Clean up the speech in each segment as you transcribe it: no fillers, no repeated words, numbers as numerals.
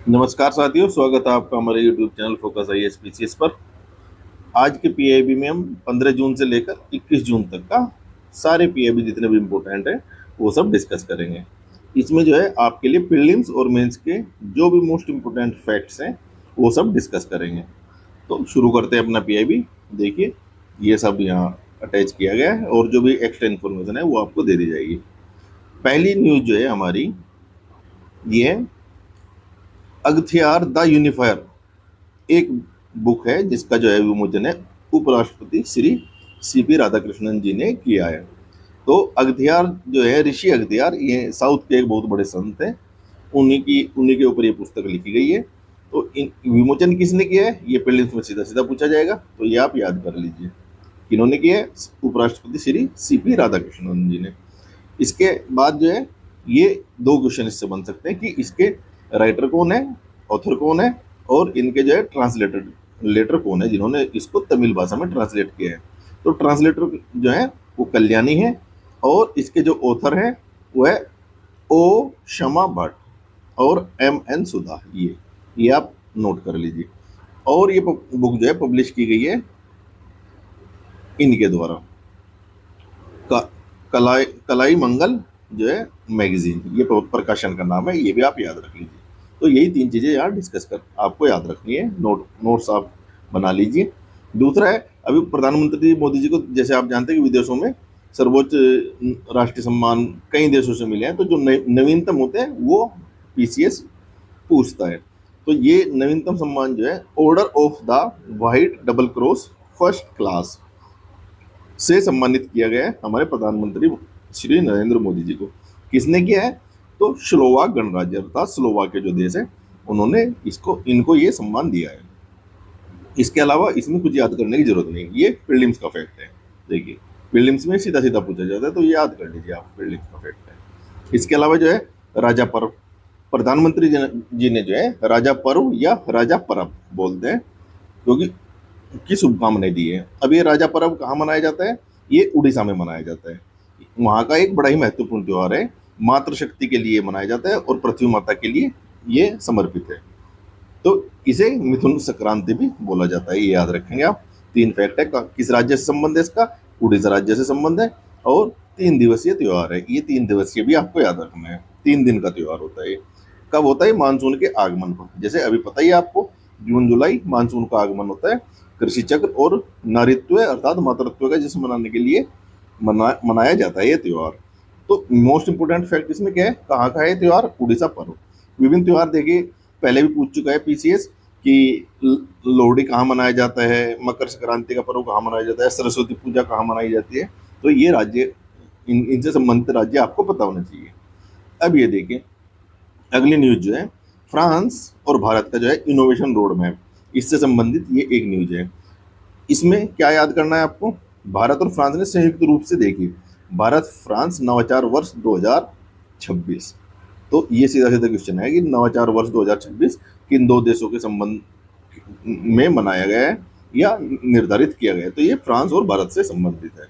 नमस्कार साथियों, स्वागत है आपका हमारे YouTube चैनल फोकस IAS पर। आज के पीआईबी में हम 15 जून से लेकर 21 जून तक का सारे पीआईबी जितने भी इम्पोर्टेंट हैं वो सब डिस्कस करेंगे। इसमें जो है आपके लिए प्रीलिम्स और मेंस के जो भी मोस्ट इम्पोर्टेंट फैक्ट्स हैं वो सब डिस्कस करेंगे। तो शुरू करते हैं अपना पीआईबी। देखिए, ये सब यहाँ अटैच किया गया है और जो भी एक्स्ट्रा इन्फॉर्मेशन है वो आपको दे दी जाएगी। पहली न्यूज जो है हमारी ये है अगथियार द यूनिफायर। एक बुक है जिसका जो है विमोचन है उपराष्ट्रपति श्री सीपी राधाकृष्णन जी ने किया है। तो अगथियार जो है, ऋषि अगथियार, ये साउथ के एक बहुत बड़े संत हैं। उन्हीं के ऊपर ये पुस्तक लिखी गई है। तो इन विमोचन किसने किया है ये प्रीलिम्स में सीधा सीधा पूछा जाएगा, तो ये आप याद कर लीजिए किन्होंने किया है। उपराष्ट्रपति श्री सीपी राधाकृष्णन जी ने। इसके बाद जो है ये दो क्वेश्चन इससे बन सकते हैं कि इसके राइटर कौन है, ऑथर कौन है, और इनके जो है ट्रांसलेटर लेटर कौन है जिन्होंने इसको तमिल भाषा में ट्रांसलेट किया है। तो ट्रांसलेटर जो है वो कल्याणी है और इसके जो ऑथर है वो है ओ शमा भट्ट और MN सुधा। ये आप नोट कर लीजिए। और ये बुक जो है पब्लिश की गई है इनके द्वारा, कलाई कलाई मंगल जो है मैगजीन, ये प्रकाशन का नाम है। ये भी आप याद रख लीजिए। तो यही तीन चीज़ें यहाँ डिस्कस कर आपको याद रखनी है। नोट्स आप बना लीजिए। दूसरा है, अभी प्रधानमंत्री मोदी जी को जैसे आप जानते हैं कि विदेशों में सर्वोच्च राष्ट्रीय सम्मान कई देशों से मिले हैं। तो जो नवीनतम होते हैं वो PCS पूछता है। तो ये नवीनतम सम्मान जो है order of the white double cross first class से सम्मानित किया गया है हमारे प्रधानमंत्री श्री नरेंद्र मोदी जी को। किसने किया है? तो स्लोवाक गणराज्य अर्थात स्लोवाक के जो देश है उन्होंने इनको ये सम्मान दिया है। इसके अलावा इसमें कुछ याद करने की जरूरत नहीं, ये प्रीलिम्स का फैक्ट है। देखिए, प्रीलिम्स में सीधा सीधा पूछा जाता है तो ये याद कर लीजिए आप, प्रीलिम्स का फैक्ट है। इसके अलावा जो है राजा पर्व, प्रधानमंत्री जी ने जो है राजा पर्व या राजा परब बोलते हैं क्योंकि की शुभकामनाएं दी है। अब ये राजा पर्व कहाँ मनाया जाता है? ये उड़ीसा में मनाया जाता है। वहाँ का एक बड़ा ही महत्वपूर्ण त्यौहार है। मातृशक्ति के लिए मनाया जाता है और पृथ्वी माता के लिए ये समर्पित है। तो इसे मिथुन संक्रांति भी बोला जाता है, ये याद रखेंगे आप। तीन फैक्ट है। किस राज्य से संबंध है इसका? उड़ीसा राज्य से संबंध है। और 3 दिवसीय त्यौहार है। ये 3 दिवसीय भी आपको याद रखना है। 3 दिन का त्यौहार होता है। कब होता है? मानसून के आगमन पर। जैसे अभी पता ही है आपको, जून जुलाई मानसून का आगमन होता है। कृषि चक्र और नारित्व अर्थात मातृत्व का जश्न मनाने के लिए मनाया जाता है ये त्यौहार। तो मोस्ट इंपोर्टेंट फैक्ट इसमें क्या है? कहाँ का है त्यौहार? उड़ीसा पर्व। विभिन्न त्यौहार देखिए पहले भी पूछ चुका है PCS कि लोहड़ी कहाँ मनाया जाता है, मकर संक्रांति का पर्व कहाँ मनाया जाता है, सरस्वती पूजा कहाँ मनाई जाती है। तो ये राज्य इनसे संबंधित राज्य आपको पता होना चाहिए। अब ये देखिए, अगली न्यूज जो है फ्रांस और भारत का जो है इनोवेशन रोड मैप, इससे संबंधित ये एक न्यूज है। इसमें क्या याद करना है आपको? भारत और फ्रांस ने संयुक्त रूप से देखी भारत फ्रांस नवाचार वर्ष 2026। तो ये सीधा सीधा क्वेश्चन है कि नवाचार वर्ष 2026 किन दो देशों के संबंध में मनाया गया है या निर्धारित किया गया है? तो ये फ्रांस और भारत से संबंधित है।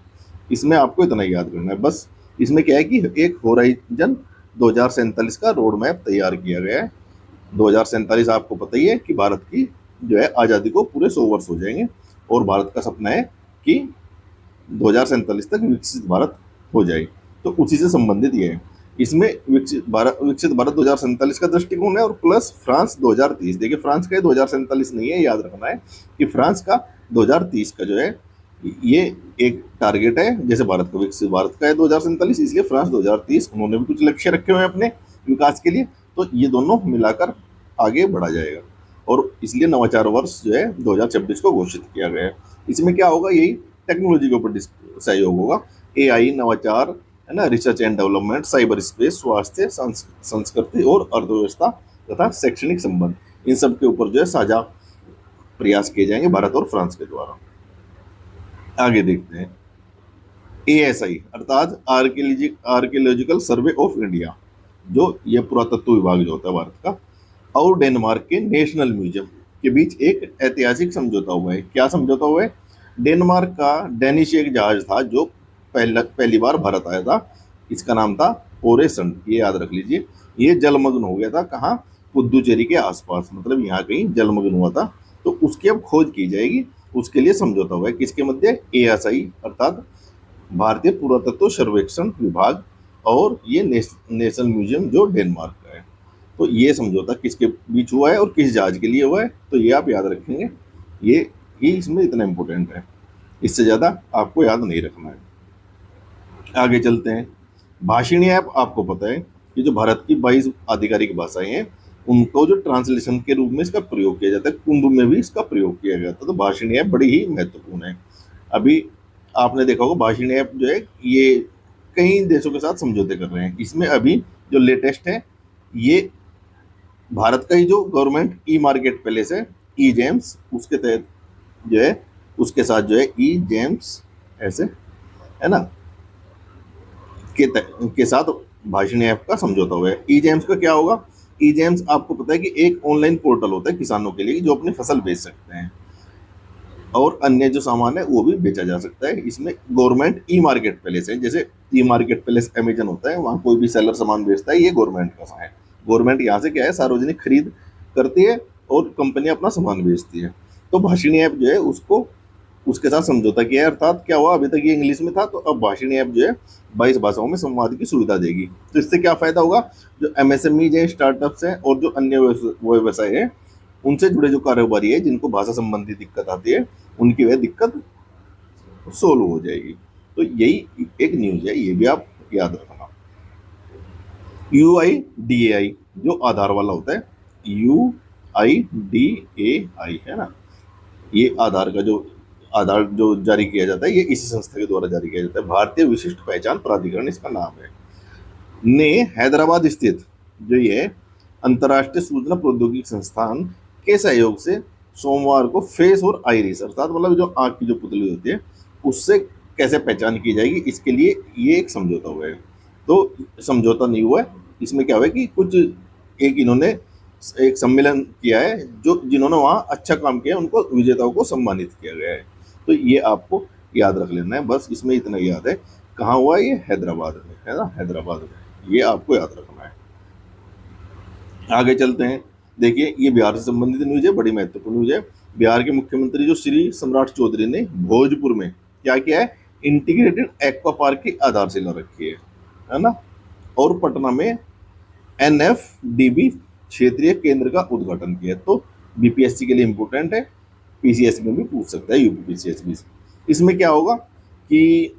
इसमें आपको इतना ही याद करना है बस। इसमें क्या है कि एक होराइजन 2047 का रोड मैप तैयार किया गया है। 2047 आपको पता ही है कि भारत की जो है आज़ादी को पूरे 100 वर्ष हो जाएंगे और भारत का सपना है कि 2047 तक विकसित भारत हो जाए। तो उसी से संबंधित ये है। इसमें विकसित भारत 2047 का दृष्टिकोण है और प्लस फ्रांस 2030। देखिए, फ्रांस का 2047 नहीं है, याद रखना है कि फ्रांस का 2030 का जो है ये एक टारगेट है। जैसे भारत का विकसित भारत का है 2047, इसलिए फ्रांस 2030 उन्होंने भी कुछ लक्ष्य रखे हुए हैं अपने विकास के लिए। तो ये दोनों मिलाकर आगे बढ़ा जाएगा और इसलिए नवाचार वर्ष जो है 2026 को घोषित किया गया है। इसमें क्या होगा? यही टेक्नोलॉजी के ऊपर सहयोग होगा। AI, नवाचार, है ना, research and development, cyber space, स्वास्थ्य, संस्कृति और अर्थव्यवस्था तथा शैक्षणिक संबंध, इन सब के ऊपर जो है साझा प्रयास किए जाएंगे भारत और फ्रांस के द्वारा। आगे देखते हैं। ASI अर्थात आर्कियोलॉजिकल सर्वे ऑफ इंडिया, जो ये पुरातत्व विभाग जो होता है भारत का, और डेनमार्क के नेशनल म्यूजियम के बीच एक ऐतिहासिक समझौता हुआ है। क्या समझौता हुआ है? डेनमार्क का डेनिश एक जहाज था जो पहली बार भारत आया था। इसका नाम था ओरेसन, ये याद रख लीजिए। ये जलमग्न हो गया था। कहाँ? पुदुचेरी के आसपास, मतलब यहाँ कहीं जलमग्न हुआ था। तो उसकी अब खोज की जाएगी। उसके लिए समझौता हुआ है किसके मध्य? एएसआई अर्थात भारतीय पुरातत्व सर्वेक्षण विभाग और ये नेशनल म्यूजियम जो डेनमार्क का है। तो ये समझौता किसके बीच हुआ है और किस जहाज के लिए हुआ है, तो ये आप याद रखेंगे। ये इसमें इतना इम्पोर्टेंट है, इससे ज़्यादा आपको याद नहीं रखना है। आगे चलते हैं। भाषिणी ऐप आपको पता है कि जो भारत की 22 आधिकारिक भाषाएं हैं उनको जो ट्रांसलेशन के रूप में इसका प्रयोग किया जाता है, कुंभ में भी इसका प्रयोग किया गया था। तो भाषिणी ऐप बड़ी ही महत्वपूर्ण है। अभी आपने देखा होगा भाषिणी ऐप जो है ये कई देशों के साथ समझौते कर रहे हैं। इसमें अभी जो लेटेस्ट है ये भारत का ही जो गवर्नमेंट ई मार्केट प्लेस है ई जेम्स, उसके तहत जो है उसके साथ जो है ई जेम्स ऐसे है ना के साथ भाषिणी ऐप का समझौता हुआ है। ई जेम्स का क्या होगा? ई जेम्स आपको पता है कि एक ऑनलाइन पोर्टल होता है किसानों के लिए जो अपनी फसल बेच सकते हैं और अन्य जो सामान है वो भी बेचा जा सकता है। इसमें गवर्नमेंट ई मार्केट प्लेस है, जैसे ई मार्केट प्लेस अमेजन होता है, वहाँ कोई भी सेलर सामान बेचता है, ये गवर्नमेंट का है। गवर्नमेंट यहाँ से क्या है सार्वजनिक खरीद करती है और कंपनियां अपना सामान बेचती है। तो भाषिणी ऐप जो है उसको उसके साथ समझौता किया है। अर्थात क्या हुआ, अभी तक ये इंग्लिश में था तो अब भाषिणी ऐप जो है 22 भाषाओं में संवाद की सुविधा देगी। तो इससे क्या फायदा होगा? जो एमएसएमई है, स्टार्टअप्स हैं और जो अन्य व्यवसाय है उनसे जुड़े जो कारोबारी है जिनको भाषा संबंधी दिक्कत आती है उनकी वह दिक्कत सोल्व हो जाएगी। तो यही एक न्यूज है, ये भी आप याद रखना। UIDAI जो आधार वाला होता है, UIDAI है ना, ये आधार जो जारी किया जाता है ये इसी संस्था के द्वारा जारी किया जाता है। भारतीय विशिष्ट पहचान प्राधिकरण इसका नाम है। ने हैदराबाद स्थित जो ये अंतर्राष्ट्रीय सूचना प्रौद्योगिकी संस्थान के सहयोग से सोमवार को फेस और आइरिस अर्थात मतलब जो आंख की जो पुतली होती है उससे कैसे पहचान की जाएगी इसके लिए ये एक समझौता हुआ है। तो समझौता नहीं हुआ है, इसमें क्या हुआ है कि कुछ एक इन्होंने एक सम्मेलन किया है जो जिन्होंने वहाँ अच्छा काम किया उनको विजेताओं को सम्मानित किया गया है। तो ये आपको याद रख लेना है, बस इसमें इतना याद है। कहाँ हुआ ये? हैदराबाद में है ना, हैदराबाद में, ये आपको याद रखना है। आगे चलते हैं। देखिए ये बिहार से संबंधित न्यूज है, बड़ी महत्वपूर्ण न्यूज है। बिहार के मुख्यमंत्री जो श्री सम्राट चौधरी ने भोजपुर में क्या किया है? इंटीग्रेटेड एक्वा पार्क की आधारशिला रखी है ना, और पटना में NFDB क्षेत्रीय केंद्र का उद्घाटन किया। तो बीपीएससी के लिए इंपोर्टेंट है, पीसीएससी में भी पूछ सकता है, यूपीपीसीएससी भी। इसमें क्या होगा कि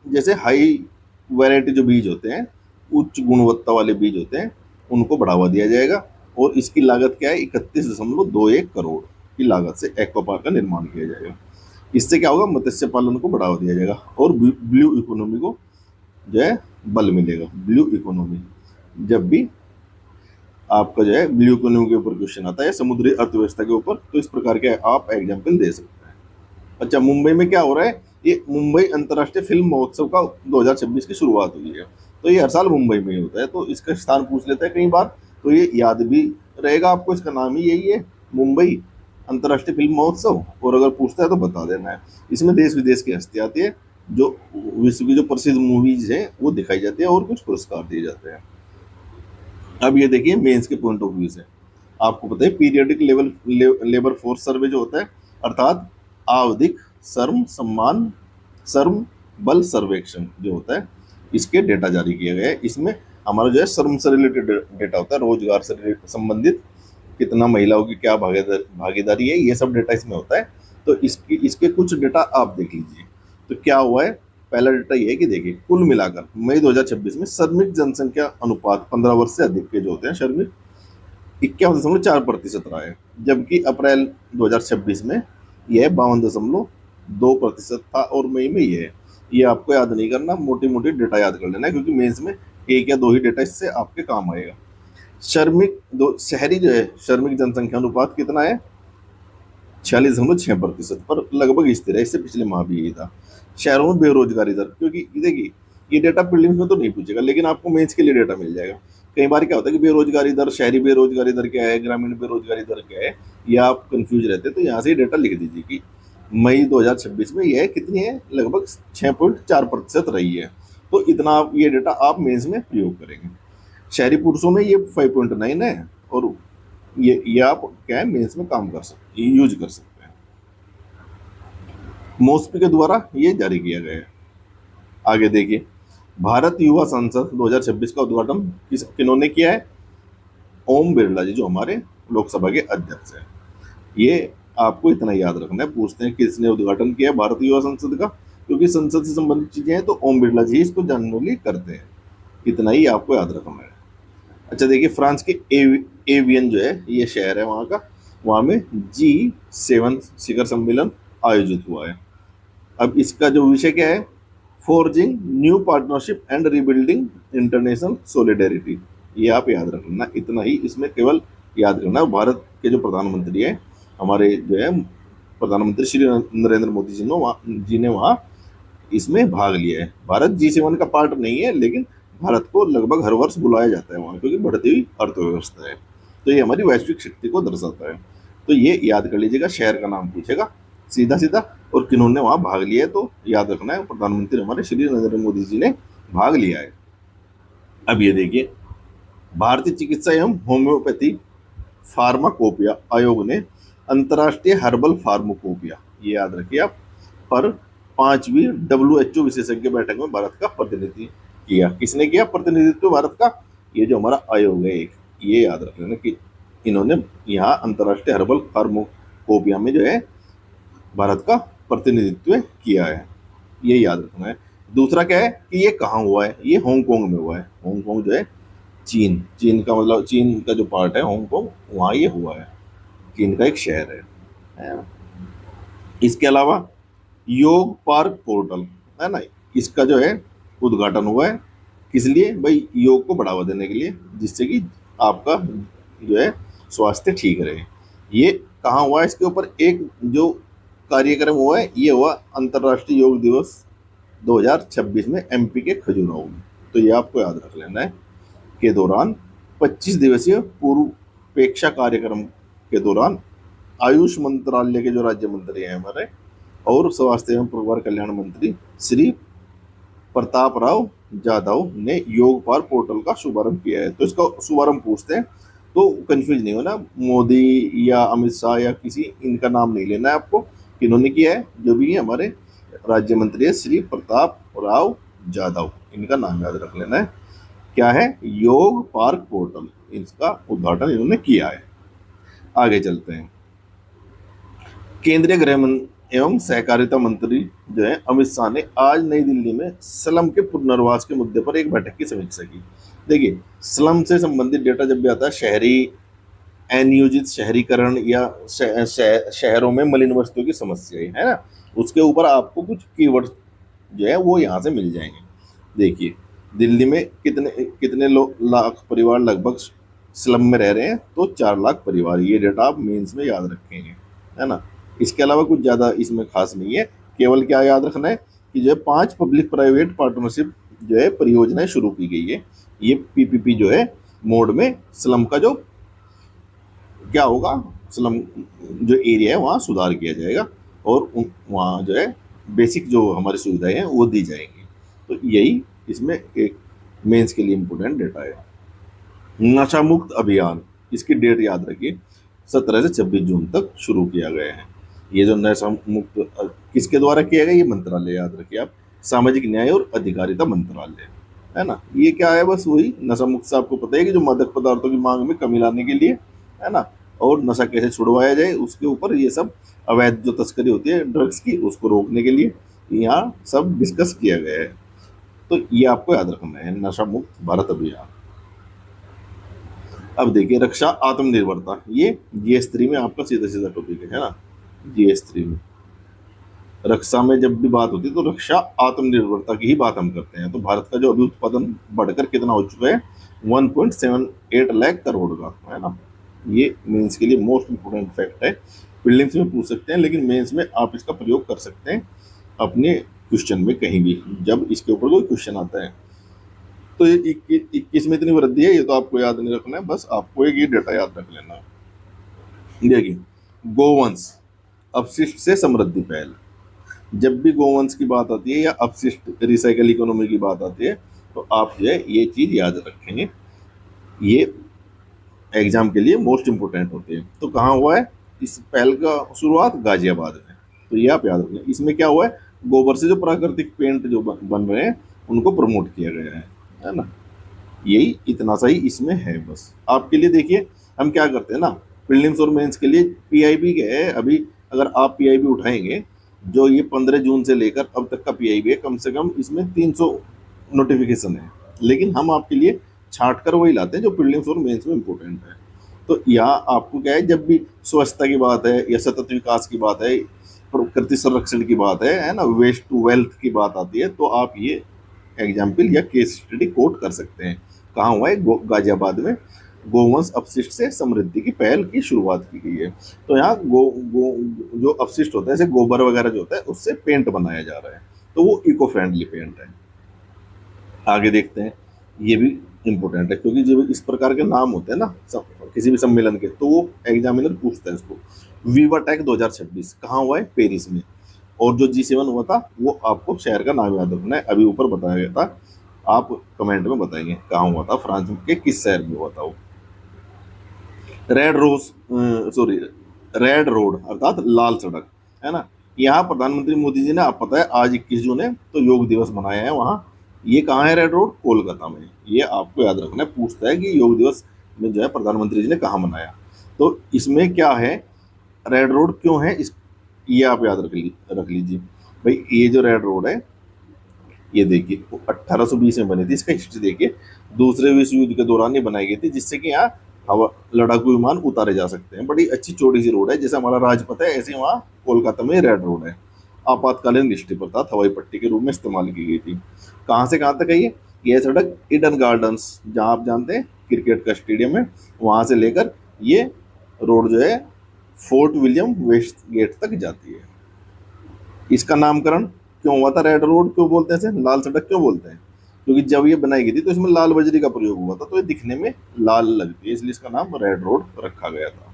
जैसे हाई वैरायटी जो बीज होते हैं, उच्च गुणवत्ता वाले बीज होते हैं, उनको बढ़ावा दिया जाएगा। और इसकी लागत क्या है? 31.21 करोड़ की लागत से एक्वा पार्क का निर्माण किया जाएगा। इससे क्या होगा? मत्स्य पालन को बढ़ावा दिया जाएगा और ब्लू इकोनॉमी को जो है बल मिलेगा। ब्लू इकोनॉमी, जब भी आपका जो है ब्लू इकोनॉमी के ऊपर क्वेश्चन आता है समुद्री अर्थव्यवस्था के ऊपर, तो इस प्रकार के आप एग्जाम्पल दे सकते हैं। अच्छा, मुंबई में क्या हो रहा है? ये मुंबई अंतर्राष्ट्रीय फिल्म महोत्सव का 2026 की शुरुआत हुई है। तो ये हर साल मुंबई में ही होता है, तो इसका स्थान पूछ लेता है कई बार, तो ये याद भी रहेगा आपको। इसका नाम ही यही है, मुंबई अंतर्राष्ट्रीय फिल्म महोत्सव। और अगर पूछता है तो बता देना है। इसमें देश विदेश की हस्ती आती है, जो विश्व की जो प्रसिद्ध मूवीज हैं वो दिखाई जाती है और कुछ पुरस्कार दिए जाते हैं। अब ये देखिए मेंस के पॉइंट ऑफ व्यू से, आपको पता है पीरियडिक लेबर फोर्स सर्वे जो होता है अर्थात आवधिक श्रम बल सर्वेक्षण जो होता है, इसके डेटा जारी किया गया है। इसमें हमारा जो है श्रम से रिलेटेड डेटा होता है, रोजगार से संबंधित कितना महिलाओं की क्या भागीदारी है, ये सब डेटा इसमें होता है। तो इसके कुछ डेटा आप देख लीजिए। तो क्या हुआ है? पहला डेटा ये है कि देखिए कुल मिलाकर मई 2026 में श्रमिक जनसंख्या अनुपात 15 वर्ष से अधिक के जो होते हैं श्रमिक 51.4% रहा है, जबकि अप्रैल 2026 में यह 52.2% था और मई में ये आपको याद नहीं करना, मोटी मोटी डेटा याद कर लेना है क्योंकि मेंस में एक या दो ही डेटा इससे आपके काम आएगा। शहरी जो है श्रमिक जनसंख्या अनुपात कितना है? 46.6% पर लगभग स्थिर है, इससे पिछले माह भी यही था। शहरों में बेरोजगारी दर, क्योंकि देखिए ये डेटा प्रीलिम्स में तो नहीं पूछेगा लेकिन आपको मेंस के लिए डेटा मिल जाएगा। कई बार क्या होता है कि बेरोजगारी दर, शहरी बेरोजगारी दर क्या है, ग्रामीण बेरोजगारी दर क्या है, ये आप कंफ्यूज रहते हैं। तो यहाँ से ही डेटा लिख दीजिए कि मई 2026 में यह कितनी है? लगभग 6.4% रही है। तो इतना ये डेटा आप मेंस में प्रयोग करेंगे। शहरी पुरुषों में ये 5.9 है और ये आप क्या है मेंस में काम कर सकते, यूज कर सकते हैं। मोस्पी के द्वारा ये जारी किया गया है। आगे देखिए, भारत युवा संसद 2026 का उद्घाटन किन्होंने किया है? ओम बिरला जी, जो हमारे लोकसभा के अध्यक्ष हैं। ये आपको इतना याद रखना है। पूछते हैं किसने उद्घाटन किया भारतीय युवा संसद का, क्योंकि संसद से संबंधित चीजें हैं तो ओम बिरला जी इसको जनरली करते हैं। इतना ही आपको याद रखना है। अच्छा देखिए, फ्रांस के एवियन जो है ये शहर है वहाँ का, वहाँ में G7 शिखर सम्मेलन आयोजित हुआ है। अब इसका जो विषय क्या है? Forging new partnership and rebuilding international solidarity. ये आप याद रखना, इतना ही इसमें केवल याद करना। भारत के जो प्रधानमंत्री हैं हमारे, जो है प्रधानमंत्री श्री नरेंद्र मोदी जी ने वहाँ इसमें भाग लिया है। भारत G7 का पार्ट नहीं है, लेकिन भारत को लगभग हर वर्ष बुलाया जाता है वहाँ, क्योंकि बढ़ती हुई अर्थव्यवस्था है। तो ये हमारी वैश्विक शक्ति को दर्शाता है। तो ये याद कर लीजिएगा, शहर का नाम पूछेगा सीधा सीधा, और किन्होंने वहाँ भाग लिया है तो याद रखना है प्रधानमंत्री हमारे श्री नरेंद्र मोदी जी ने भाग लिया है। अब ये देखिए, भारतीय चिकित्सा एवं होम्योपैथी फार्माकोपिया आयोग ने अंतर्राष्ट्रीय हर्बल फार्माकोपिया, ये याद रखिए आप, पर 5वीं WHO विशेषज्ञ बैठक में भारत का प्रतिनिधित्व किया। किसने किया प्रतिनिधित्व भारत का? ये जो हमारा आयोग है, ये याद रख लेना कि इन्होंने यहाँ अंतर्राष्ट्रीय हर्बल फार्माकोपिया में जो है भारत का प्रतिनिधित्व किया है। ये याद रखना है। दूसरा क्या है कि ये कहाँ हुआ है? ये हांगकांग में हुआ है। हांगकांग जो है चीन, चीन का मतलब चीन का जो पार्ट है हांगकांग, वहाँ ये हुआ है। चीन का एक शहर है ना? इसके अलावा योग पार्क पोर्टल है ना, इसका जो है उद्घाटन हुआ है। किस लिए भाई? योग को बढ़ावा देने के लिए, जिससे कि आपका जो है स्वास्थ्य ठीक रहे। ये कहाँ हुआ है? इसके ऊपर एक जो कार्यक्रम हुआ है ये हुआ अंतर्राष्ट्रीय योग दिवस 2026 में MP के खजुराहो में। तो ये आपको याद रख लेना है। के दौरान 25 दिवसीय पूर्वेक्षा कार्यक्रम के दौरान आयुष मंत्रालय के जो राज्य मंत्री हैं हमारे और स्वास्थ्य एवं परिवार कल्याण मंत्री श्री प्रताप राव जाधव ने योग पार पोर्टल का शुभारंभ किया है। तो इसका शुभारंभ पूछते हैं तो कंफ्यूज नहीं होना, मोदी या अमित शाह या किसी इनका नाम नहीं लेना है आपको। किन्होंने किया है? जो भी हमारे राज्य मंत्री है श्री प्रताप राव जाधव, इनका नाम याद रख लेना है। क्या है? योग पार्क पोर्टल, इसका उद्घाटन इन्होंने किया है। आगे चलते हैं। केंद्रीय गृह एवं सहकारिता मंत्री जो है अमित शाह ने आज नई दिल्ली में स्लम के पुनर्वास के मुद्दे पर एक बैठक की समीक्षा की। देखिए, स्लम से संबंधित डेटा जब भी आता है, शहरी अनियोजित शहरीकरण या शहरों में मलिन वस्तुओं की समस्या है ना, उसके ऊपर आपको कुछ कीवर्ड जो है वो यहाँ से मिल जाएंगे। देखिए, दिल्ली में कितने कितने लाख परिवार लगभग स्लम में रह रहे हैं? तो 4 लाख परिवार। ये डेटा आप मेंस में याद रखेंगे, है ना? इसके अलावा कुछ ज़्यादा इसमें खास नहीं है। केवल क्या याद रखना है कि जो है 5 पब्लिक प्राइवेट पार्टनरशिप जो है परियोजनाएं शुरू की गई है। ये PPP जो है मोड में स्लम का जो क्या होगा, स्लम जो एरिया है वहाँ सुधार किया जाएगा और वहाँ जो है बेसिक जो हमारी सुविधाएं हैं वो दी जाएंगी। तो यही इसमें एक मेंस के लिए इम्पोर्टेंट डेटा है। नशा मुक्त अभियान, इसकी डेट याद रखिए, 17 से 26 जून तक शुरू किया गया है। ये जो नशा मुक्त किसके द्वारा किया गया? ये मंत्रालय याद रखिए आप, सामाजिक न्याय और अधिकारिता मंत्रालय, है ना? ये क्या है? बस वही नशा मुक्त से आपको पता है कि जो मादक पदार्थों की मांग में कमी लाने के लिए, है ना, और नशा कैसे छुड़वाया जाए उसके ऊपर ये सब अवैध जो तस्करी होती है ड्रग्स की उसको रोकने के लिए यहाँ सब डिस्कस किया गया है। तो ये आपको याद रखना है, नशा मुक्त भारत अभियान। अब देखिए, रक्षा आत्मनिर्भरता, ये GS3 में आपका सीधा सीधा टॉपिक है ना। GS3 में रक्षा में जब भी बात होती है तो रक्षा आत्मनिर्भरता की ही बात हम करते हैं। तो भारत का जो अभी उत्पादन बढ़कर कितना हो चुका है? 1.78 लाख करोड़ का, है ना? ये मेंस के लिए मोस्ट इंपोर्टेंट फैक्ट है। प्रीलिम्स में पूछ सकते हैं, लेकिन मेंस में आप इसका प्रयोग कर सकते हैं अपने क्वेश्चन में कहीं भी, जब इसके ऊपर कोई क्वेश्चन आता है। तो ये 21 में इतनी वृद्धि है, ये तो आपको याद नहीं रखना है, बस आपको एक ये डेटा याद रख लेना है। देखिए, गोवंश अपशिष्ट से समृद्धि पहल, जब भी गोवंश की बात आती है या अपशिष्ट रिसाइकल इकोनॉमी की बात आती है तो आप जो है ये चीज याद रखेंगे। ये एग्जाम के लिए मोस्ट इम्पोर्टेंट होते हैं। तो कहाँ हुआ है इस पहल का शुरुआत? गाजियाबाद में। तो ये आप याद रखें। इसमें क्या हुआ है, गोबर से जो प्राकृतिक पेंट जो बन रहे हैं उनको प्रमोट किया गया है ना। यही इतना सा ही इसमें है बस आपके लिए। देखिए हम क्या करते हैं ना, प्रीलिम्स और मेंस के लिए पीआईबी के है अभी। अगर आप पीआईबी उठाएंगे, जो ये 15 जून से लेकर अब तक का पीआईबी है, कम से कम इसमें 300 नोटिफिकेशन है। लेकिन हम आपके लिए छांट कर वही लाते हैं जो प्रीलिम्स और मेंस में इंपॉर्टेंट है। तो यहाँ आपको क्या है, जब भी स्वच्छता की बात है या सतत विकास की बात है, प्रकृति संरक्षण की बात है ना, वेस्ट टू वेल्थ की बात आती है, तो आप ये एग्जाम्पल या केस स्टडी कोट कर सकते हैं। कहाँ हुआ है? गाजियाबाद में गोवंश अपशिष्ट से समृद्धि की पहल की शुरुआत की गई है। तो यहाँ गो जो अपशिष्ट होता है जैसे गोबर वगैरह जो होता है उससे पेंट बनाया जा रहा है, तो वो इको फ्रेंडली पेंट है। आगे देखते हैं, ये भी इम्पोर्टेंट है क्योंकि जब इस प्रकार के नाम होते हैं ना किसी भी सम्मेलन के, तो वो एग्जामिनर पूछता है इसको। वीवा टेक 2026 कहाँ हुआ है? पेरिस में। और जो G7 हुआ था वो आपको शहर का नाम याद रखना है, अभी ऊपर बताया गया था, आप कमेंट में बताएंगे कहाँ हुआ था, फ्रांस के किस शहर में हुआ था वो। Red rose sorry red road अर्थात लाल सड़क, है ना। यहाँ प्रधानमंत्री मोदी जी ने, आप पता है आज 21 जून है तो योग दिवस मनाया है वहाँ। ये कहाँ है? रेड रोड कोलकाता में। ये आपको याद रखना है, पूछता है कि योग दिवस में जो है प्रधानमंत्री जी ने कहाँ मनाया। तो इसमें क्या है, रेड रोड क्यों है इस, ये आप याद रख लीजिए भाई। ये जो रेड रोड है, ये देखिए 1820 में बनी थी। इसका हिस्ट्री देखिए, दूसरे विश्व युद्ध के दौरान ये बनाई गई थी जिससे कि यहाँ हवा लड़ाकू विमान उतारे जा सकते हैं। बड़ी अच्छी चौड़ी सी रोड है, जैसे हमारा राजपथ है ऐसे वहाँ कोलकाता में रेड रोड है। आपातकालीन दृष्टि पर था, हवाई पट्टी के रूप में इस्तेमाल की गई थी। कहाँ से कहाँ तक है ये? यह सड़क ईडन गार्डन्स, जहाँ आप जानते हैं क्रिकेट का स्टेडियम है, वहाँ से लेकर ये रोड जो है फोर्ट विलियम वेस्ट गेट तक जाती है। इसका नामकरण क्यों हुआ था? रेड रोड क्यों बोलते हैं इसे, लाल सड़क क्यों बोलते हैं? क्योंकि जब ये बनाई गई थी तो इसमें लाल बजरी का प्रयोग हुआ था, तो ये दिखने में लाल लगती है, इसलिए इसका नाम रेड रोड रखा गया था।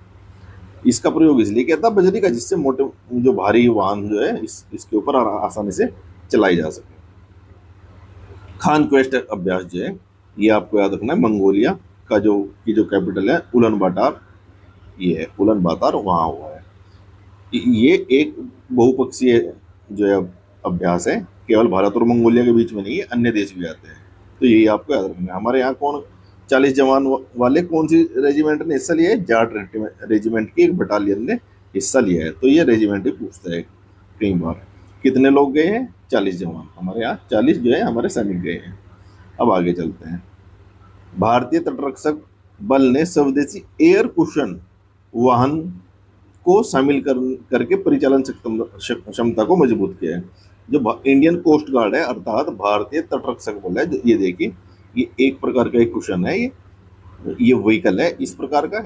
इसका प्रयोग इसलिए किया था बजरी का, जिससे मोटे जो भारी वाहन जो है इसके ऊपर आसानी से चलाई जा सके। खान क्वेस्ट अभ्यास जो है ये आपको याद रखना है, मंगोलिया का जो कैपिटल है उलन बाटार, ये है उलन बातार, वहाँ हुआ है। ये एक बहुपक्षीय जो है अभ्यास है, केवल भारत और मंगोलिया के बीच में नहीं है, अन्य देश भी आते हैं। तो यही आपको याद रखना है। हमारे यहाँ कौन 40 जवान वाले कौन सी रेजिमेंट ने हिस्सा लिया है? जाट रेजिमेंट की एक बटालियन ने हिस्सा लिया है। तो ये रेजिमेंट ही पूछता है कई बार। कितने लोग गए हैं? 40 जवान, हमारे यहाँ 40 जो है हमारे सैनिक गए हैं। अब आगे चलते हैं। भारतीय तटरक्षक बल ने स्वदेशी एयर कुशन वाहन को शामिल करके परिचालन क्षमता को मजबूत किया है। जो इंडियन कोस्ट गार्ड है अर्थात भारतीय तटरक्षक बल है, ये देखिए ये एक प्रकार का एक कुशन है, ये व्हीकल है इस प्रकार का,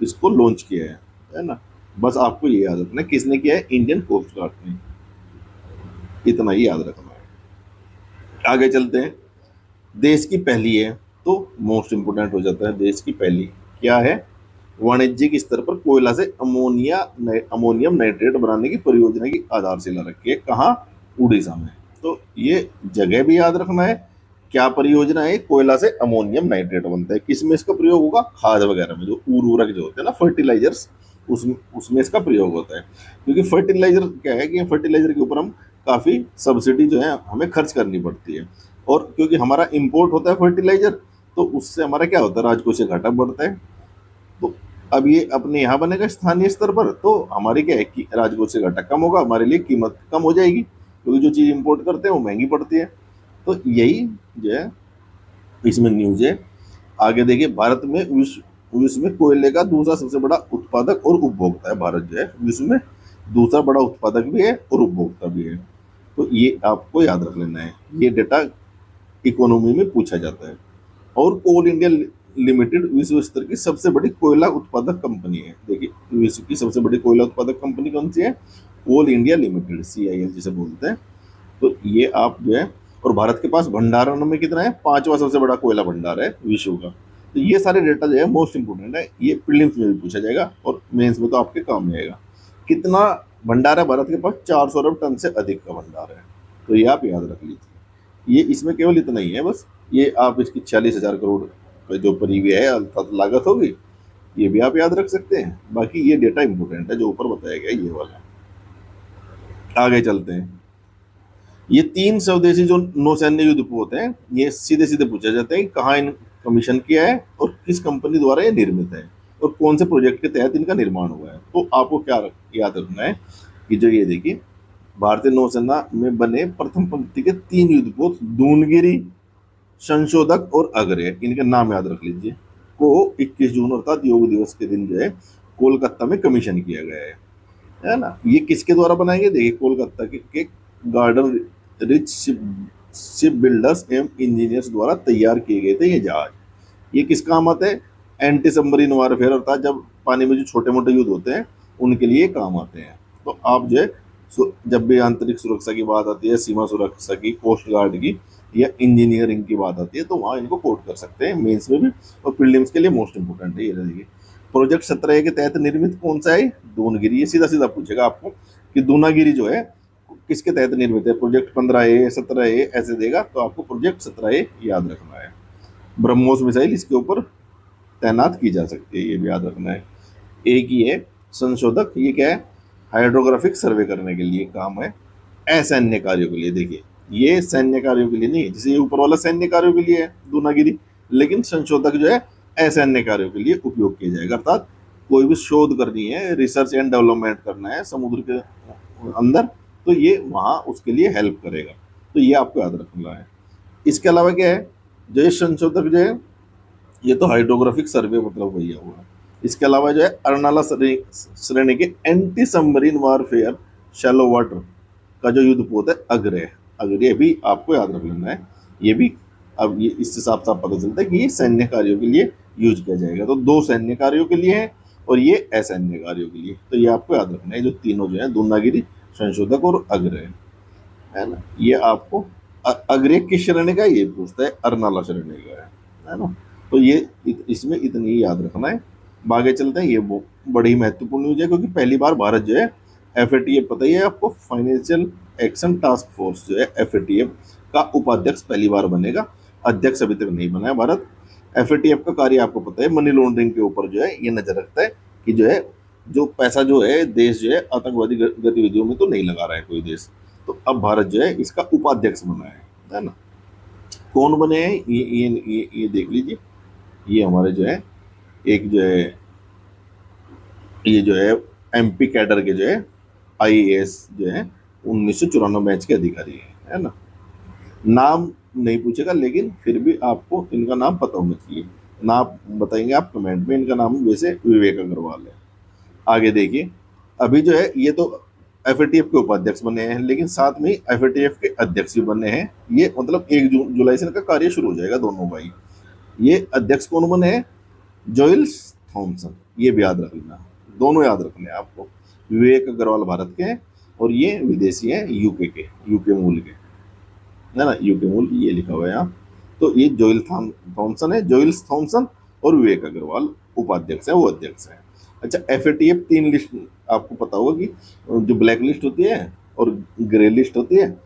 इसको लॉन्च किया है ना। बस आपको ये याद रखना है किसने किया है? इंडियन कोस्ट गार्ड ने। इतना ही याद रखना है। आगे चलते हैं। देश की पहली है तो मोस्ट इंपोर्टेंट हो जाता है। देश की पहली क्या है? वाणिज्यिक स्तर पर कोयला से अमोनियम नाइट्रेट बनाने की परियोजना की आधारशिला रखी है। कहाँ? उड़ीसा में। तो ये जगह भी याद रखना है। क्या परियोजना है? कोयला से अमोनियम नाइट्रेट बनता है। किसमें इसका प्रयोग होगा? खाद वगैरह में, जो उर्वरक जो होते हैं ना, फर्टिलाइजर्स, उसमें इसका प्रयोग होता है। क्योंकि फर्टिलाइजर क्या है कि फर्टिलाइजर के ऊपर हम काफ़ी सब्सिडी जो है हमें खर्च करनी पड़ती है, और क्योंकि हमारा इम्पोर्ट होता है फर्टिलाइजर, तो उससे हमारा क्या होता है? राजकोषीय घाटा बढ़ता है। तो अब ये अपने यहाँ बनेगा स्थानीय स्तर पर, तो हमारी क्या है कि राजकोषीय घाटा कम होगा, हमारे लिए कीमत कम हो जाएगी, क्योंकि जो चीज़ इंपोर्ट करते हैं वो महंगी पड़ती है। तो यही जो है इसमें न्यूज है। आगे देखिए, भारत में विश्व में कोयले का दूसरा सबसे बड़ा उत्पादक और उपभोक्ता है। भारत जो है विश्व में दूसरा बड़ा उत्पादक भी है और उपभोक्ता भी है। तो ये आपको याद रख लेना है, ये डेटा इकोनॉमी में पूछा जाता है। और कोल इंडिया लिमिटेड विश्व स्तर की सबसे बड़ी कोयला उत्पादक कंपनी है। देखिए, विश्व की सबसे बड़ी कोयला उत्पादक कंपनी कौन सी है? कोल इंडिया लिमिटेड, CIL जिसे बोलते हैं। तो ये आप जो है, और भारत के पास भंडारण में कितना है? 5वां सबसे बड़ा कोयला भंडार है विश्व का। तो ये सारे डेटा जो है मोस्ट इंपोर्टेंट है, ये प्रीलिम्स में भी पूछा जाएगा और मेंस में तो आपके काम में आएगा। कितना भंडार है भारत के पास? 400 अरब टन से अधिक का भंडार है। तो ये आप याद रख लीजिए। ये इसमें केवल इतना ही है बस, ये आप इसकी 46,000 करोड़ जो परिव्यय है अर्थात लागत होगी, ये भी आप याद रख सकते हैं। बाकी ये डेटा इंपॉर्टेंट है जो ऊपर बताया गया ये वाला। आगे चलते हैं। ये 3 स्वदेशी जो नौसैन्य युद्धपोत हैं, ये सीधे सीधे पूछे जाते हैं कि कहाँ इन कमीशन किया है और किस कंपनी द्वारा ये निर्मित है और कौन से प्रोजेक्ट के तहत इनका निर्माण हुआ है। तो आपको क्या याद रखना है कि जो ये देखिए, भारतीय नौसेना में बने प्रथम पंक्ति के 3 युद्धपोत दूनगिरी, संशोधक और अग्रय, इनके नाम याद रख लीजिए, को 21 जून अर्थात योग दिवस के दिन जो है कोलकाता में कमीशन किया गया है ना। ये किसके द्वारा बनाएंगे, देखिए कोलकाता के गार्डन रिच शिप बिल्डर्स एवं इंजीनियर्स द्वारा तैयार किए गए थे ये जहाज। ये किस काम आते हैं, एंटी सबमरीन वारफेयर अर्थात जब पानी में जो छोटे मोटे युद्ध होते हैं उनके लिए काम आते हैं। तो आप जो है जब भी आंतरिक सुरक्षा की बात आती है, सीमा सुरक्षा की, कोस्ट गार्ड की या इंजीनियरिंग की बात आती है, तो वहाँ इनको कोट कर सकते हैं मेंस में भी और प्रीलिम्स के लिए मोस्ट इंपोर्टेंट है। ये देखिए, प्रोजेक्ट 17A के तहत निर्मित कौन सा है, दूनगिरी। ये सीधा सीधा पूछेगा आपको कि दूनागिरी जो है किसके तहत निर्मित है, प्रोजेक्ट 15A 17A ऐसे देगा, तो आपको प्रोजेक्ट 17A याद रखना है। ब्रह्मोस मिसाइल इसके ऊपर तैनात की जा सकती है, ये भी याद रखना है। एक ही है संशोधक, ये क्या है, हाइड्रोग्राफिक सर्वे करने के लिए काम है, असैन्य कार्यों के लिए। देखिए ये सैन्य कार्यों के लिए नहीं है, जैसे ये ऊपर वाला सैन्य कार्यों के लिए है दूनागिरी, लेकिन संशोधक जो है असैन्य कार्यों के लिए उपयोग किया जाएगा। अर्थात कोई भी शोध करनी है, रिसर्च एंड डेवलपमेंट करना है समुद्र के अंदर, तो ये वहाँ उसके लिए हेल्प करेगा। तो ये आपको याद रखना है। इसके अलावा क्या है, जो ये संशोधक जो है, ये तो हाइड्रोग्राफिक सर्वे मतलब वही हुआ। इसके अलावा जो है अर्नाला श्रेणी के anti submarine warfare shallow water का जो युद्धपोत है अग्रय, अग्रय भी आपको याद रख लेना है। ये भी अब ये इससे साफ साफ पता चलता है कि ये सैन्य कार्यों के लिए यूज किया जाएगा। तो 2 सैन्य कार्यों के लिए है और ये असैन्य कार्यों के लिए, तो ये आपको याद रखना है। जो तीनों जो है दूनागिरी, संशोधक और अग्रय, है ना। ये आपको अग्रय किस श्रेणी का, ये पूछता है, अर्नाला श्रेणी का है ना। तो ये इसमें इतनी ही याद रखना है। आगे चलते हैं। ये बड़ी महत्वपूर्ण न्यूज है क्योंकि पहली बार भारत जो है FATF, पता ही है आपको, फाइनेंशियल एक्शन टास्क फोर्स जो है FATF का उपाध्यक्ष पहली बार बनेगा। अध्यक्ष अभी तक नहीं बना है भारत। FATF का कार्य आपको पता है मनी लॉन्ड्रिंग के ऊपर जो है ये नजर रखता है कि जो है जो पैसा जो है देश जो है आतंकवादी गतिविधियों में तो नहीं लगा रहा है कोई देश। तो अब भारत जो है इसका उपाध्यक्ष बना है ना। कौन बने हैं ये देख लीजिए। ये हमारे जो है एक जो है ये जो है MP कैडर के जो है IAS जो है 1994 बैच के अधिकारी है ना। नाम नहीं पूछेगा लेकिन फिर भी आपको इनका नाम पता होना चाहिए। नाम बताएंगे आप कमेंट में। इनका नाम वैसे विवेक अग्रवाल है। आगे देखिए, अभी जो है ये तो FATF के उपाध्यक्ष बने हैं, लेकिन साथ में FATF के अध्यक्ष भी बने हैं। ये मतलब 1 जुलाई से इनका कार्य शुरू हो जाएगा दोनों भाई। ये अध्यक्ष कौन बने हैं, जोइल्स थॉमसन, ये भी याद रख लेना। दोनों याद रखने हैं आपको। विवेक अग्रवाल भारत के हैं और ये विदेशी हैं, यूके मूल के, है ना। यूके मूल ये लिखा हुआ है यहाँ। तो ये जोइल थॉमसन है, जोइल्स थॉमसन, और विवेक अग्रवाल उपाध्यक्ष है, वो अध्यक्ष है। अच्छा, FATF 3 लिस्ट आपको पता होगा कि जो ब्लैक लिस्ट होती है और ग्रे लिस्ट होती है,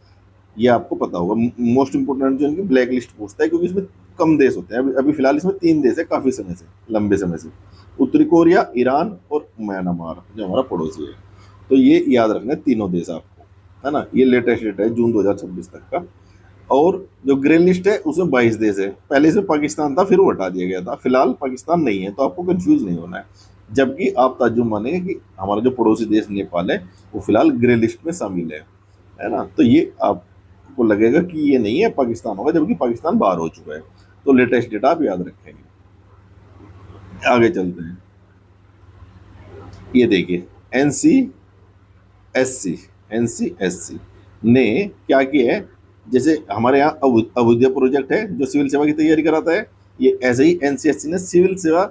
ये आपको पता होगा। मोस्ट इंपोर्टेंट जो इनकी ब्लैक लिस्ट पूछता है क्योंकि इसमें कम देश होते हैं। अभी फिलहाल इसमें 3 देश है काफी समय से, लंबे समय से, उत्तरी कोरिया, ईरान और म्यांमार जो हमारा पड़ोसी है। तो ये याद रखना है तीनों देश आपको, है ना। ये लेटेस्ट डेटा है जून 2026 तक का। और जो ग्रे लिस्ट है उसमें 22 देश है। पहले से पाकिस्तान था, फिर वो हटा दिया गया था। फिलहाल पाकिस्तान नहीं है, तो आपको कंफ्यूज नहीं होना है। जबकि आप ताज्जुब मानेंगे कि हमारा जो पड़ोसी देश नेपाल है वो फिलहाल ग्रे लिस्ट में शामिल है ना। तो ये आपको लगेगा कि ये नहीं है, पाकिस्तान होगा, जबकि पाकिस्तान बाहर हो चुका है। तो लेटेस्ट डेटा आप याद रखेंगे। आगे चलते हैं। ये देखिए, NCSC ने क्या किया है, जैसे हमारे यहाँ अभ्युदय प्रोजेक्ट है जो सिविल सेवा की तैयारी कराता है, ये ऐसे ही NCSC ने सिविल सेवा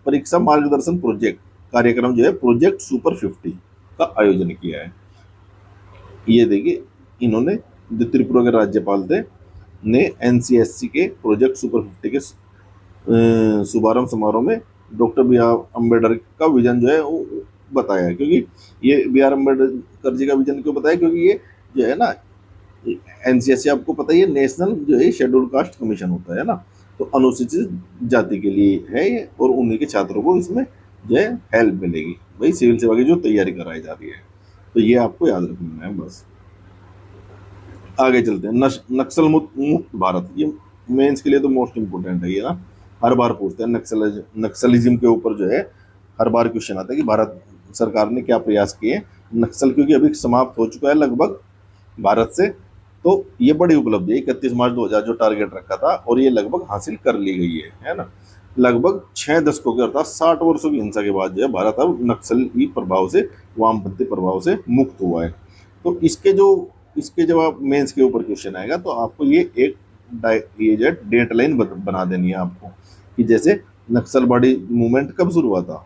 परीक्षा मार्गदर्शन प्रोजेक्ट कार्यक्रम जो है प्रोजेक्ट सुपर 50 का आयोजन किया है। ये देखिए, इन्होंने जो त्रिपुरा के राज्यपाल थे ने NCSC के प्रोजेक्ट सुपर 50 के शुभारंभ समारोह में डॉक्टर BR अम्बेडकर का विजन जो है वो बताया। क्योंकि ये BR अम्बेडकर जी का विजन क्यों बताया, क्योंकि ये जो है ना NCSC आपको पता ही है, नेशनल जो है शेड्यूल कास्ट कमीशन होता है ना। तो अनुसूचित जाति के लिए है ये, और उन्हीं के छात्रों को इसमें जो है हेल्प मिलेगी, भाई सिविल सेवा की जो तैयारी कराई जा रही है। तो ये आपको याद रखना है बस। आगे चलते हैं, नक्सल मुक्त भारत, ये मेंस के लिए तो मोस्ट इम्पोर्टेंट है ये ना, हर बार पूछते हैं नक्सलिज्म के ऊपर जो है हर बार क्वेश्चन आता है कि भारत सरकार ने क्या प्रयास किए नक्सल, क्योंकि अभी समाप्त हो चुका है लगभग भारत से। तो ये बड़ी उपलब्धि है 31 मार्च 2000 जो टारगेट रखा था, और ये लगभग हासिल कर ली गई है ना। लगभग 6 दशकों के अर्थात 60 वर्षों की हिंसा के बाद जो है भारत अब नक्सली प्रभाव से, वामपंथी प्रभाव से मुक्त हुआ है। तो इसके जब आप मेंस के ऊपर क्वेश्चन आएगा तो आपको ये जो डेट लाइन बना देनी है आपको, कि जैसे नक्सलवादी मूवमेंट कब शुरू हुआ था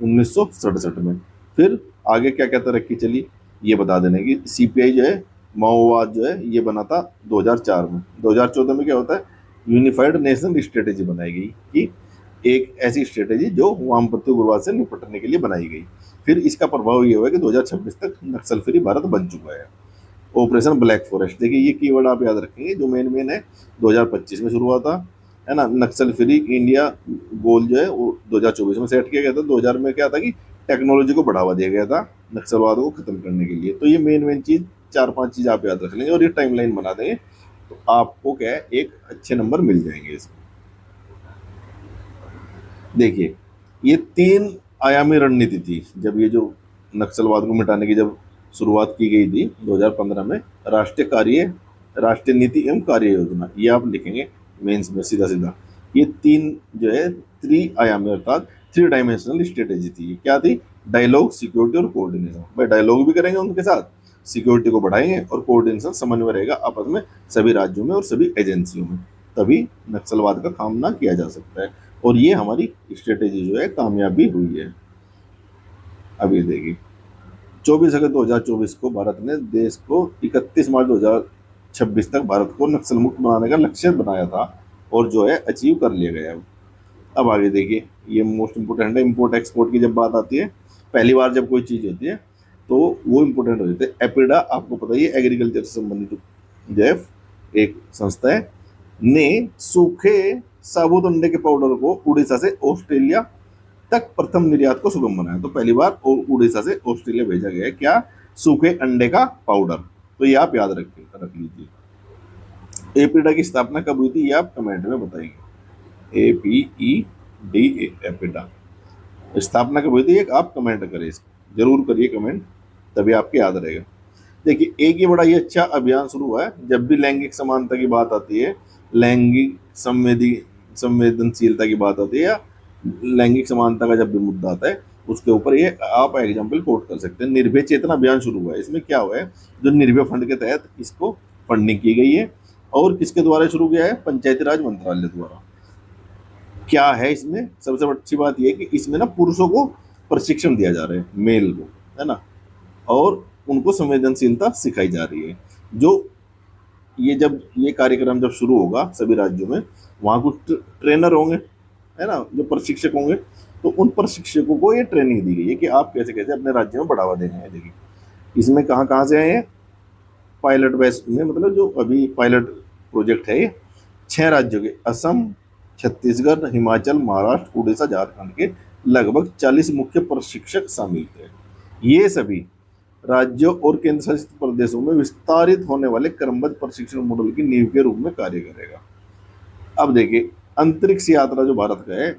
1967 में, फिर आगे क्या क्या तरक्की चली ये बता देने की। सीपीआई जो है माओवाद जो है ये बना था 2004 में। 2014 में क्या होता है, यूनिफाइड नेशनल स्ट्रेटेजी बनाई गई, कि एक ऐसी स्ट्रेटेजी जो वामपंथी उग्रवाद से निपटने के लिए बनाई गई। फिर इसका प्रभाव ये हुआ कि 2026 तक नक्सल फ्री भारत बन चुका है। ऑपरेशन ब्लैक फॉरेस्ट, देखिए ये कीवर्ड आप याद रखेंगे, जो मेन है 2025 में शुरू हुआ था, है ना। नक्सल फ्री इंडिया गोल जो है वो 2024 में सेट किया गया था। 2000 में क्या था कि टेक्नोलॉजी को बढ़ावा दिया गया था नक्सलवाद को खत्म करने के लिए। तो ये मेन चीज 4-5 चीज आप याद रख लेंगे और ये टाइमलाइन बना देंगे, तो आपको क्या है एक अच्छे नंबर मिल जाएंगे इसमें। देखिए ये 3 आयामी रणनीति थी जब ये जो नक्सलवाद को मिटाने की जब शुरुआत की गई थी 2015 में। राष्ट्रीय नीति एवं कार्य योजना, ये आप लिखेंगे मेंस में सीधा सीधा। ये 3 जो है 3 आयामी अर्थात 3 डायमेंशनल स्ट्रेटेजी थी। ये क्या थी, डायलॉग, सिक्योरिटी और कोऑर्डिनेशन। भाई डायलॉग भी करेंगे उनके साथ, सिक्योरिटी को बढ़ाएंगे, और कोऑर्डिनेशन समन्वय रहेगा आपस में सभी राज्यों में और सभी एजेंसियों में, तभी नक्सलवाद का सामना किया जा सकता है। और ये हमारी स्ट्रेटेजी जो है कामयाब भी हुई है। अभी देखिए 24 अगस्त 2024 को भारत ने देश को 31 मार्च 2026 तक भारत को नक्सल मुक्त बनाने का लक्ष्य बनाया था, और जो है अचीव कर लिया गया। अब आगे देखिए, ये मोस्ट इंपोर्टेंट है, इम्पोर्ट एक्सपोर्ट की जब बात आती है, पहली बार जब कोई चीज़ होती है तो वो इम्पोर्टेंट हो जाती है। एपिडा आपको पता ही है, एग्रीकल्चर से संबंधित जो है एक संस्था है, ने सूखे साबुत अंडे के पाउडर को उड़ीसा से ऑस्ट्रेलिया तक प्रथम निर्यात को सुगम बनाया। तो पहली बार उड़ीसा से ऑस्ट्रेलिया भेजा गया है क्या, सूखे अंडे का पाउडर। तो ये आप याद रख लीजिए। एपिडा की स्थापना कब हुई थी ये आप कमेंट में बताएंगे। APEDA एपिडा स्थापना कब हुई थी, एक आप कमेंट करें, इसको जरूर करिए कमेंट, तभी आपके याद रहेगा। देखिए एक ये बड़ा ही अच्छा अभियान शुरू हुआ है, जब भी लैंगिक समानता की बात आती है, लैंगिक संवेदनशीलता की बात आती है, या लैंगिक समानता का जब भी मुद्दा आता है, उसके ऊपर ये आप एग्जाम्पल कोट कर सकते हैं। निर्भय चेतना अभियान शुरू हुआ है। इसमें क्या हुआ है, जो निर्भय फंड के तहत इसको फंडिंग की गई है, और किसके द्वारा शुरू किया है, पंचायती राज मंत्रालय द्वारा। क्या है इसमें सबसे अच्छी बात यह कि इसमें ना पुरुषों को प्रशिक्षण दिया जा रहा है, मेल को, है ना, और उनको संवेदनशीलता सिखाई जा रही है। जो जब ये कार्यक्रम जब शुरू होगा सभी राज्यों में, वहाँ कुछ ट्रेनर होंगे, है ना, जो प्रशिक्षक होंगे, तो उन प्रशिक्षकों को ये ट्रेनिंग दी गई है कि आप कैसे कैसे अपने राज्य में बढ़ावा देना है। देखिए इसमें कहाँ कहाँ से आए हैं, पायलट बेस में, मतलब जो अभी पायलट प्रोजेक्ट है ये 6 राज्यों के, असम, छत्तीसगढ़, हिमाचल, महाराष्ट्र, उड़ीसा, झारखंड के लगभग 40 मुख्य प्रशिक्षक शामिल थे। ये सभी राज्यों और केंद्र शासित प्रदेशों में विस्तारित होने वाले क्रमबद्ध प्रशिक्षण मॉडल की नींव के रूप में कार्य करेगा। अब देखिए अंतरिक्ष यात्रा जो भारत का है,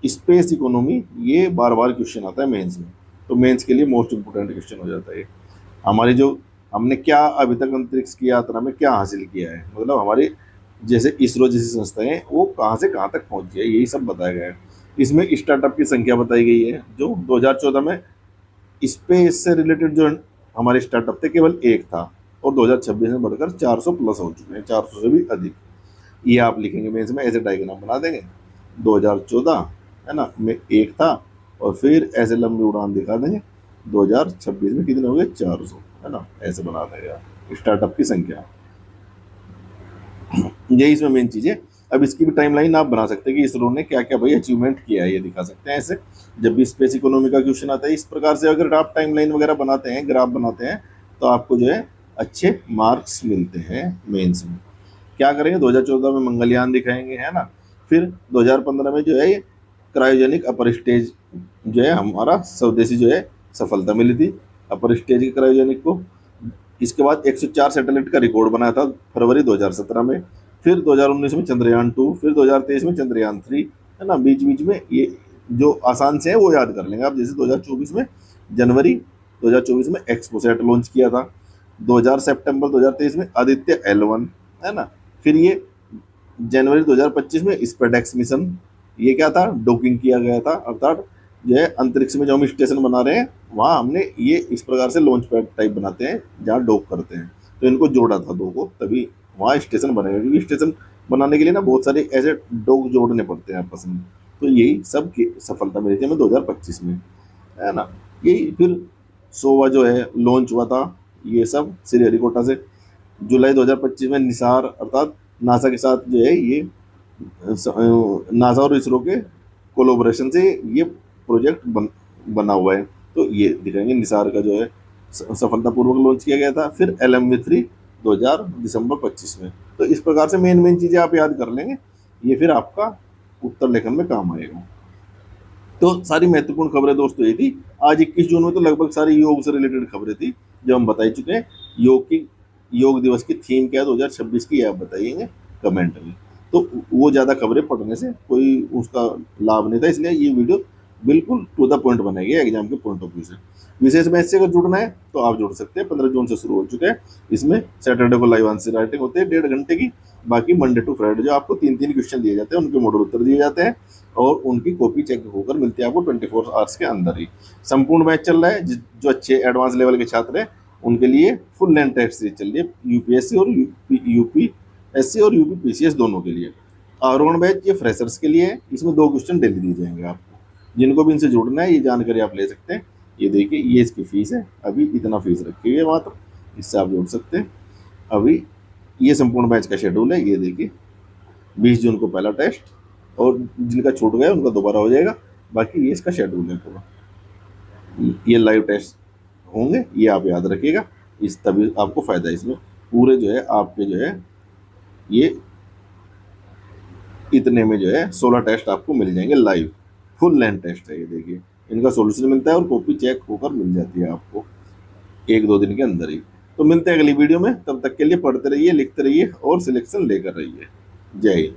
स्पेस इकोनॉमी, ये बार बार क्वेश्चन आता है मेंस में, तो मेंस के लिए मोस्ट इंपोर्टेंट क्वेश्चन हो जाता है। हमारी जो हमने क्या अभी तक अंतरिक्ष की यात्रा में क्या हासिल किया है, मतलब हमारे जैसे इसरो जैसी संस्थाएं वो कहाँ से कहाँ तक पहुंची है, यही सब बताया गया है। इसमें स्टार्टअप की संख्या बताई गई है, जो 2014 में स्पेस से रिलेटेड जो हमारे स्टार्टअप थे केवल 1 था, और 2026 में बढ़कर 400 प्लस हो चुके हैं, 400 से भी अधिक। ये आप लिखेंगे मेंस में, ऐसे डायग्राम बना देंगे। 2014 है ना में 1 था, और फिर ऐसे लंबी उड़ान दिखा देंगे, 2026 में कितने हो गए, 400, है ना, ऐसे बना देंगे स्टार्टअप की संख्या। यही इसमें मेन चीज़ है। अब इसकी भी टाइमलाइन आप बना सकते हैं कि इसरो ने क्या क्या भाई अचीवमेंट किया है, ये दिखा सकते हैं ऐसे। जब भी स्पेस इकोनॉमी का क्वेश्चन आता है इस प्रकार से अगर आप टाइमलाइन वगैरह बनाते हैं, ग्राफ बनाते हैं, तो आपको जो है अच्छे मार्क्स मिलते हैं मेंस में। क्या करेंगे, 2014 में मंगलयान दिखाएंगे, है ना, फिर 2015 में जो है ये क्रायोजेनिक अपर स्टेज जो है हमारा स्वदेशी जो है सफलता मिली थी अपर स्टेज के क्रायोजेनिक को। इसके बाद 104 सैटेलाइट का रिकॉर्ड बनाया था फरवरी 2017 में। फिर 2019 में चंद्रयान 2, फिर 2023 में चंद्रयान 3, है ना। बीच बीच में ये जो आसान से है वो याद कर लेंगे आप। जैसे 2024 में जनवरी 2024 में एक्सपोसैट लॉन्च किया था। 2000 सितंबर 2023 में आदित्य L1, है ना। फिर ये जनवरी 2025 में स्पेडेक्स मिशन, ये क्या था, डॉकिंग किया गया था, अर्थात जो है अंतरिक्ष में जो हम स्टेशन बना रहे हैं वहाँ हमने ये इस प्रकार से लॉन्च पैड टाइप बनाते हैं जहाँ डॉक करते हैं, तो इनको जोड़ा था दो को, तभी वहाँ स्टेशन बनेगा। क्योंकि स्टेशन बनाने के लिए ना बहुत सारे ऐसे डॉक जोड़ने पड़ते हैं आपस में। तो यही सब की सफलता मिली थी हमें 2025 में, है ना। यही फिर सोवा जो है लॉन्च हुआ था, ये सब श्रीहरिकोटा से। जुलाई 2025 में निसार अर्थात नासा के साथ जो है ये नासा और इसरो के कोलोबरेशन से ये प्रोजेक्ट बना हुआ है। तो ये दिखाएंगे निसार का जो है सफलतापूर्वक लॉन्च किया गया था। फिर LMV3 2000 दिसंबर 25 में। तो इस प्रकार से मेन मेन चीज़ें आप याद कर लेंगे, ये फिर आपका उत्तर लेखन में काम आएगा। तो सारी महत्वपूर्ण खबरें दोस्तों ये थी। आज 21 जून में तो लगभग सारी योग से रिलेटेड खबरें थी जो हम बता ही चुके हैं। योग दिवस की थीम क्या है 2026 की, आप बताइएगा कमेंट में। तो वो ज़्यादा खबरें पढ़ने से कोई उसका लाभ नहीं था, इसलिए ये वीडियो बिल्कुल टू द पॉइंट बनाई है एग्जाम के पॉइंट ऑफ व्यू से। विशेष मैच से अगर जुड़ना है तो आप जुड़ सकते हैं। 15 जून से शुरू हो चुके हैं। इसमें सैटरडे को लाइव आंसर राइटिंग होती है 1.5 घंटे की। बाकी मंडे टू फ्राइडे जो आपको 3-3 क्वेश्चन दिए जाते हैं, उनके मॉडल उत्तर दिए जाते हैं और उनकी कॉपी चेक होकर मिलती है आपको 24 आवर्स के अंदर ही। संपूर्ण बैच चल रहा है। जो अच्छे एडवांस लेवल के छात्र हैं उनके लिए फुल लेंथ टेस्ट सीरीज चल रही है, यूपीएससी और यूपीएससी और यूपीपीसीएस दोनों के लिए। आरोहण बैच ये फ्रेशर्स के लिए है, इसमें 2 क्वेश्चन डेली दिए जाएंगे आपको। जिनको भी इनसे जुड़ना है ये जानकारी आप ले सकते हैं। ये देखिए ये इसकी फीस है, अभी इतना फीस रखी हुई है मात्र, इससे आप जुड़ सकते हैं। अभी ये संपूर्ण बैच का शेड्यूल है, ये देखिए 20 जून को पहला टेस्ट और जिनका छूट गया उनका दोबारा हो जाएगा। बाकी ये इसका शेड्यूल है पूरा। ये लाइव टेस्ट होंगे, ये आप याद रखिएगा, इस तभी आपको फायदा है इसमें। पूरे जो है आपके जो है ये इतने में जो है 16 टेस्ट आपको मिल जाएंगे लाइव, फुल लेंथ टेस्ट है। ये देखिए इनका सॉल्यूशन मिलता है और कॉपी चेक होकर मिल जाती है आपको 1-2 दिन के अंदर ही। तो मिलते हैं अगली वीडियो में, तब तक के लिए पढ़ते रहिए, लिखते रहिए और सिलेक्शन लेकर रहिए। जय हिंद।